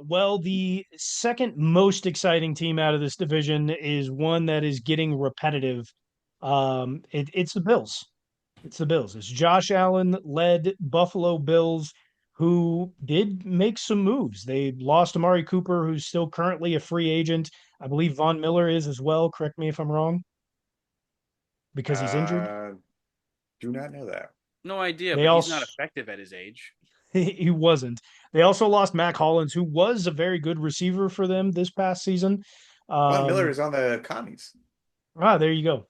Well, the second most exciting team out of this division is one that is getting repetitive. It's the Bills. It's the Bills. It's Josh Allen led Buffalo Bills, who did make some moves. They lost Amari Cooper, who's still currently a free agent. I believe Von Miller is as well. Correct me if I'm wrong, because he's injured. Uh, do not know that. No idea, They but he's also not effective at his age. he wasn't. They also lost Mac Hollins, who was a very good receiver for them this past season. Von Miller Um, is on the commies. there you go.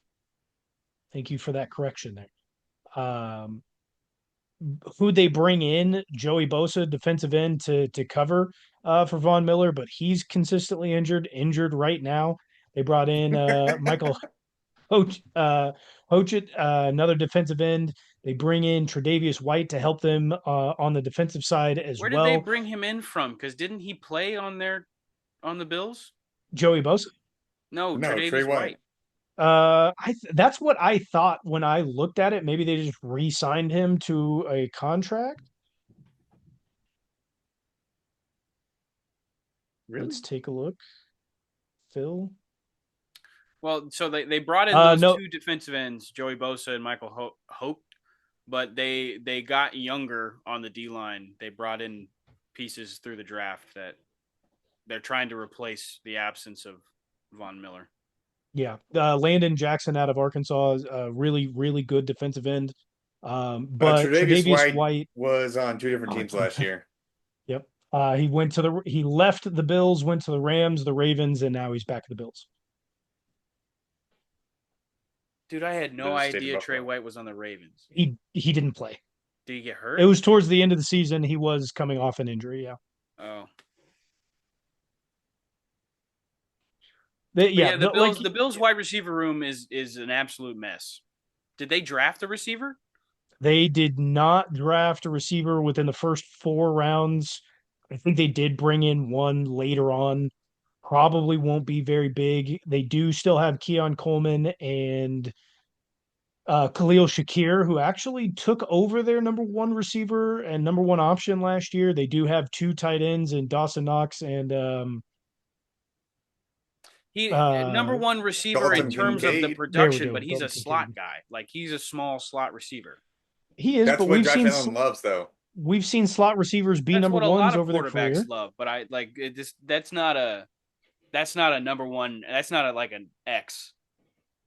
Thank you for that correction there. Who they bring in, Joey Bosa, defensive end to cover for Von Miller, but he's consistently injured right now. They brought in Michael Hochit, another defensive end. They bring in Tre'Davious White to help them on the defensive side as Where did they well. bring him in from? Because didn't he play on the Bills? Joey Bosa. No, No, Trey Tre'Davious White. White. That's what I thought when I looked at it. Maybe they just re-signed him to a contract. Really? Let's take a look. Phil. Well, so they brought in those No, two defensive ends, Joey Bosa and Michael Hope, but they got younger on the D line. They brought in pieces through the draft that they're trying to replace the absence of Von Miller. Yeah, Landon Jackson out of Arkansas is a really, really good defensive end. But Tre'Davious Tre'Davious White White, was on two different teams last year. yep. He left the Bills, went to the Rams, the Ravens, and now he's back at the Bills. Dude, I had To no the state of idea Trey Buffalo. White was on the Ravens. He didn't play. Did he get It hurt? was towards the end of the season. He was coming off an injury. Yeah, Oh, but yeah. yeah, the Like Bills wide receiver room is an absolute mess. Did they draft a receiver? they did not draft a receiver within the first 4 rounds. I think they did bring in one later on. Probably won't be very big. They do still have Keon Coleman and Khalil Shakir, who actually took over their number one receiver and number one option last year. They do have two tight ends in Dawson Knox and He number uh, one receiver in Dalton terms of the Kincaid. there we production, go, but he's a Dalton Kincaid. slot guy. Like he's a small slot receiver. He is, That's but what Josh Allen loves, though. we've seen slot receivers be That's number what a lot ones of over their quarterbacks career. love. But I like it just that's not a number one. That's not a like an X.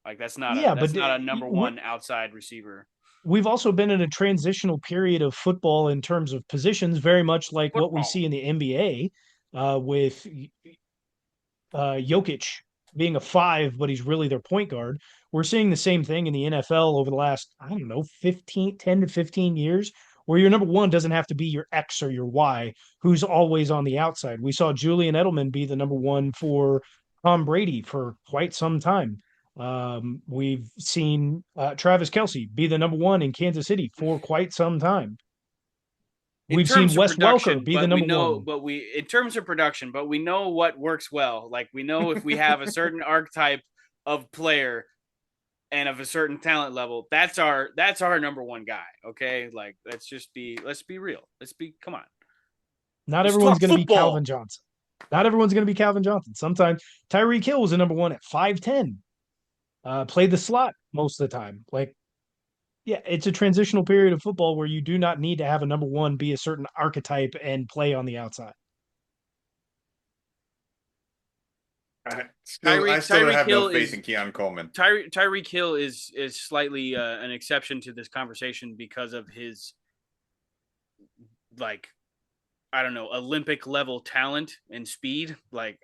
Like Yeah, that's but not a number one outside receiver. we've also been in a transitional period of football in terms of positions, very much like what we Football. see in the NBA with Jokic being a five, but he's really their point guard. We're seeing the same thing in the NFL over the last, I don't know, 10 to 15 years, where your number one doesn't have to be your X or your Y, who's always on the outside. We saw Julian Edelman be the number one for Tom Brady for quite some time. We've seen Travis Kelsey be the number one in Kansas City for quite some time. In We've seen terms of Wes Welker production, be the but we number know, one. but we in terms of production, but we know what works well. Like we know if we have a certain archetype of player and of a certain talent level, that's our number one guy. Okay, like let's be real. Come on, Not let's everyone's talk going to be Calvin football. Johnson. Not everyone's going to be Calvin Johnson. Sometimes Tyreek Hill was a number one at 5'10, played the slot most of the time. Like, yeah, it's a transitional period of football where you do not need to have a number one be a certain archetype and play on the outside. I still Tyreek have no Hill faith is in Keon Coleman. Tyreek Hill is slightly an exception to this conversation because of his like I don't know Olympic level talent and speed. Like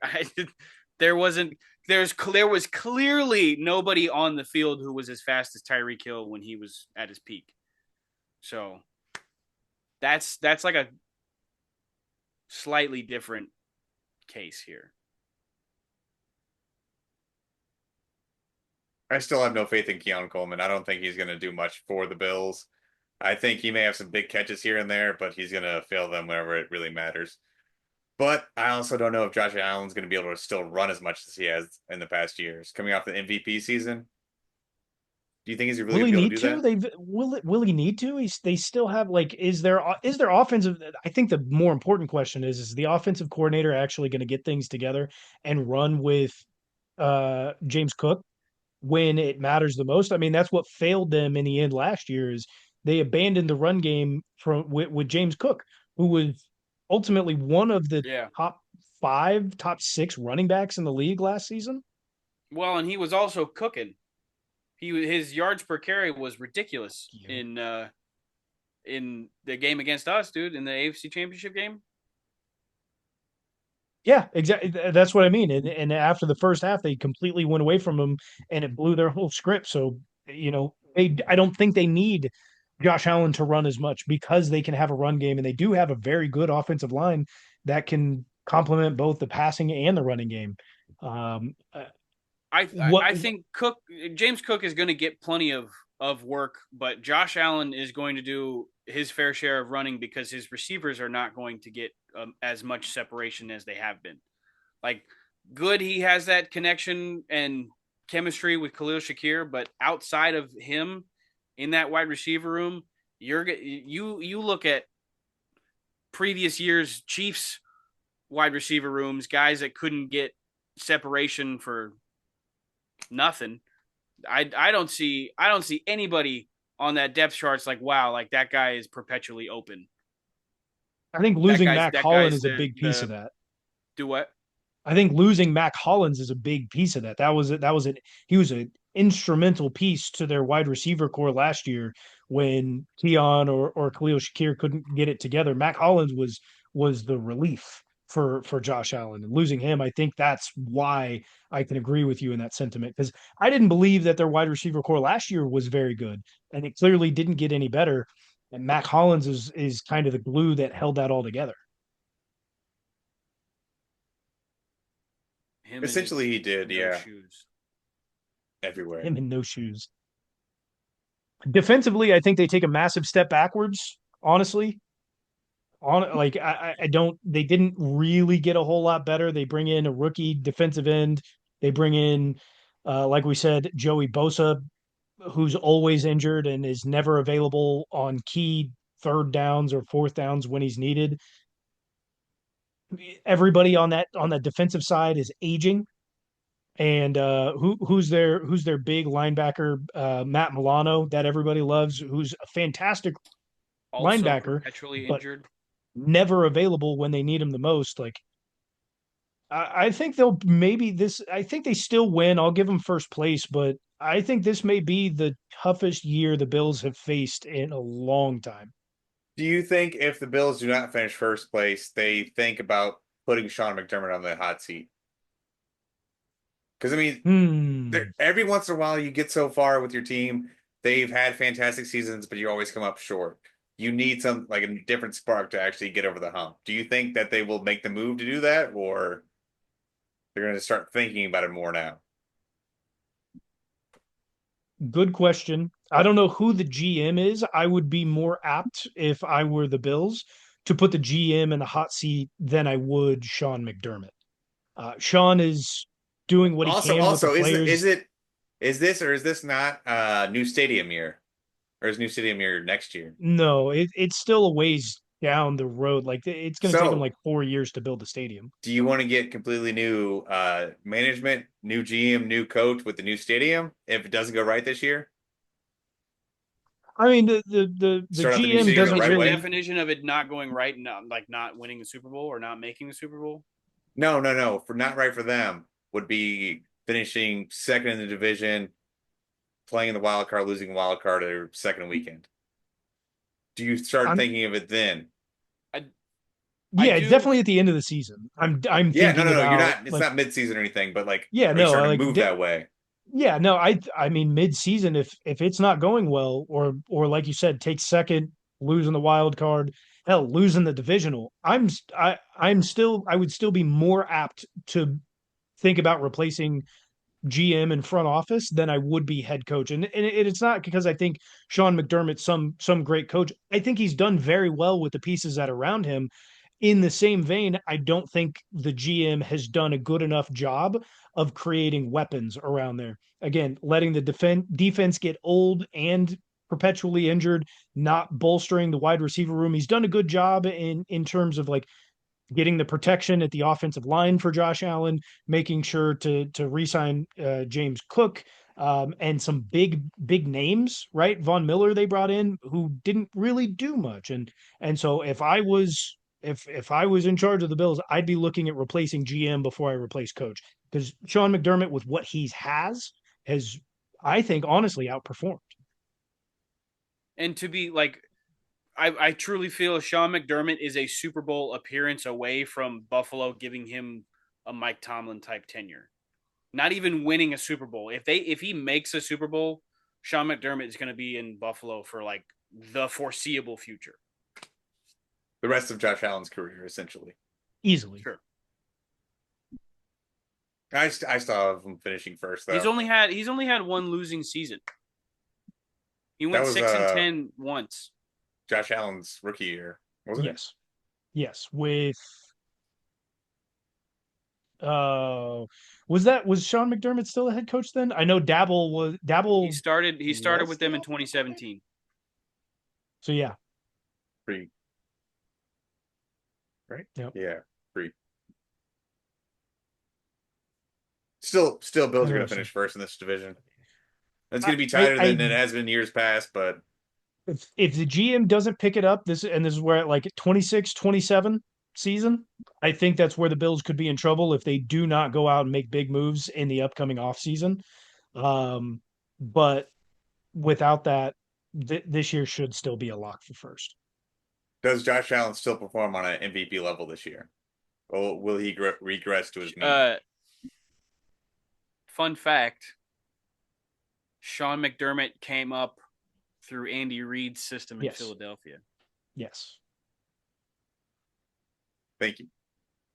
there wasn't there was clearly nobody on the field who was as fast as Tyreek Hill when he was at his peak. So that's like a slightly different case here. I still have no faith in Keon Coleman. I don't think he's going to do much for the Bills. I think he may have some big catches here and there, but he's going to fail them whenever it really matters. But I also don't know if Josh Allen's going to be able to still run as much as he has in the past years. Coming off the MVP season, Do you think he's Will really he be able to need do to? that? Will he need to? They still have like is there offensive? I think the more important question is the offensive coordinator actually going to get things together and run with James Cook when it matters the most? I mean, that's what failed them in the end last year is they abandoned the run game with James Cook, who was ultimately one of the Yeah. top five, top six running backs in the league last season. Well, and he was also cooking. His yards per carry was ridiculous You. in the game against us, dude, in the AFC Championship game. Yeah, exactly. That's what I mean. And after the first half, they completely went away from him, and it blew their whole script. So I don't think they need Josh Allen to run as much because they can have a run game, and they do have a very good offensive line that can complement both the passing and the running game. Um, uh, what I think James Cook is going to get plenty of work, but Josh Allen is going to do his fair share of running because his receivers are not going to get as much separation as they have been. Like, good, he has that connection and chemistry with Khalil Shakir, but outside of him in that wide receiver room, you look at previous years Chiefs wide receiver rooms, guys that couldn't get separation for nothing. I don't see anybody on that depth chart's like, wow, like that guy is perpetually open. I think That losing guy's Mac that Hollins guy's is a big piece of the that. do what? I think losing Mac Hollins is a big piece of that. He was an instrumental piece to their wide receiver core last year when Keon or Khalil Shakir couldn't get it together. Mac Hollins was the relief for Josh Allen. And losing him, I think that's why I can agree with you in that sentiment. Because I didn't believe that their wide receiver core last year was very good. And it clearly didn't get any better. And Mac Hollins is kind of the glue that held that all together. Him and Essentially, his he did, no yeah, shoes. everywhere. Him in no shoes. Defensively, I think they take a massive step backwards. Honestly, on like I don't. They didn't really get a whole lot better. They bring in a rookie defensive end. They bring in, like we said, Joey Bosa, who's always injured and is never available on key third downs or fourth downs when he's needed. Everybody on that defensive side is aging. And who's their big linebacker, Matt Milano, that everybody loves, who's a fantastic Also linebacker, perpetually but injured. never available when they need him the most. Like I think they'll maybe this. I think they still win. I'll give them first place, but I think this may be the toughest year the Bills have faced in a long time. Do you think if the Bills do not finish first place, they think about putting Sean McDermott on the hot seat? Because I mean, Hmm. every once in a while you get so far with your team. They've had fantastic seasons, but you always come up short. You need some like a different spark to actually get over the hump. Do you think that they will make the move to do that, or they're going to start thinking about it more now? Good question. I don't know who the GM is. I would be more apt if I were the Bills to put the GM in the hot seat than I would Sean McDermott. Sean is doing what he Also, can with the also, players. is this or is this not new stadium year, or is new stadium year next year? No, it's still a ways down the road. Like it's going to take them So, like 4 years to build a stadium. do you want to get completely new management, new GM, new coach with the new stadium if it doesn't go right this year? I mean, the Start out the new GM stadium the doesn't What's right your way? really. definition of it not going right and not winning the Super Bowl or not making the Super Bowl? No, no, no. For not right for them would be finishing second in the division, playing the wild card, losing wild card or second weekend. Do you start I'm thinking of it then? I I Yeah, do. definitely at the end of the season. I'm Yeah, no, thinking no, no. You're about not. It's like not mid-season or anything, but like, yeah, are you no, starting to like move that way? yeah, no, I mean mid-season if it's not going well or like you said, take second, losing the wild card, hell, losing the divisional. I would still be more apt to think about replacing GM and front office than I would be head coach. And it's not because I think Sean McDermott's some great coach. I think he's done very well with the pieces that are around him. in the same vein, I don't think the GM has done a good enough job of creating weapons around there. Again, letting the defense get old and perpetually injured, not bolstering the wide receiver room. He's done a good job in terms of like getting the protection at the offensive line for Josh Allen, making sure to re-sign James Cook, and some big names, right? Von Miller they brought in who didn't really do much, and so if I was in charge of the Bills, I'd be looking at replacing GM before I replace coach, because Sean McDermott with what he has I think honestly outperformed. And to be like, I truly feel Sean McDermott is a Super Bowl appearance away from Buffalo giving him a Mike Tomlin type tenure. Not even winning a Super Bowl. If he makes a Super Bowl, Sean McDermott is going to be in Buffalo for like the foreseeable future. The rest of Josh Allen's career, essentially. Easily. Sure. I still have him finishing first, though. He's only had one losing season. He went 6-10 once. Josh Allen's rookie year, wasn't it? Yes. With was Sean McDermott still a head coach then? I know Dabble He started with them in 2017. So yeah. Free. Right? Yep. Yeah, free. Still Bills are going to finish first in this division. It's going to be tighter than it has been years past, but if the GM doesn't pick it up, this is where at like 26-27 season, I think that's where the Bills could be in trouble if they do not go out and make big moves in the upcoming offseason. But without that, this year should still be a lock for first. Does Josh Allen still perform on an MVP level this year? Or will he regress to his mean? Fun fact, Sean McDermott came up through Andy Reid's system in Philadelphia. Yes. Thank you.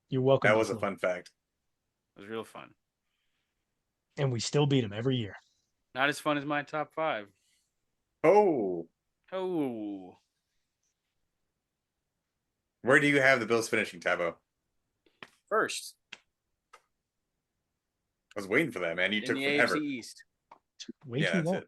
You're welcome. That was a fun fact. It was real fun. And we still beat him every year. Not as fun as my top 5. Oh. Where do you have the Bills finishing, Tabo? First. I was waiting for that, man. You took the forever. AFC East. Way too long.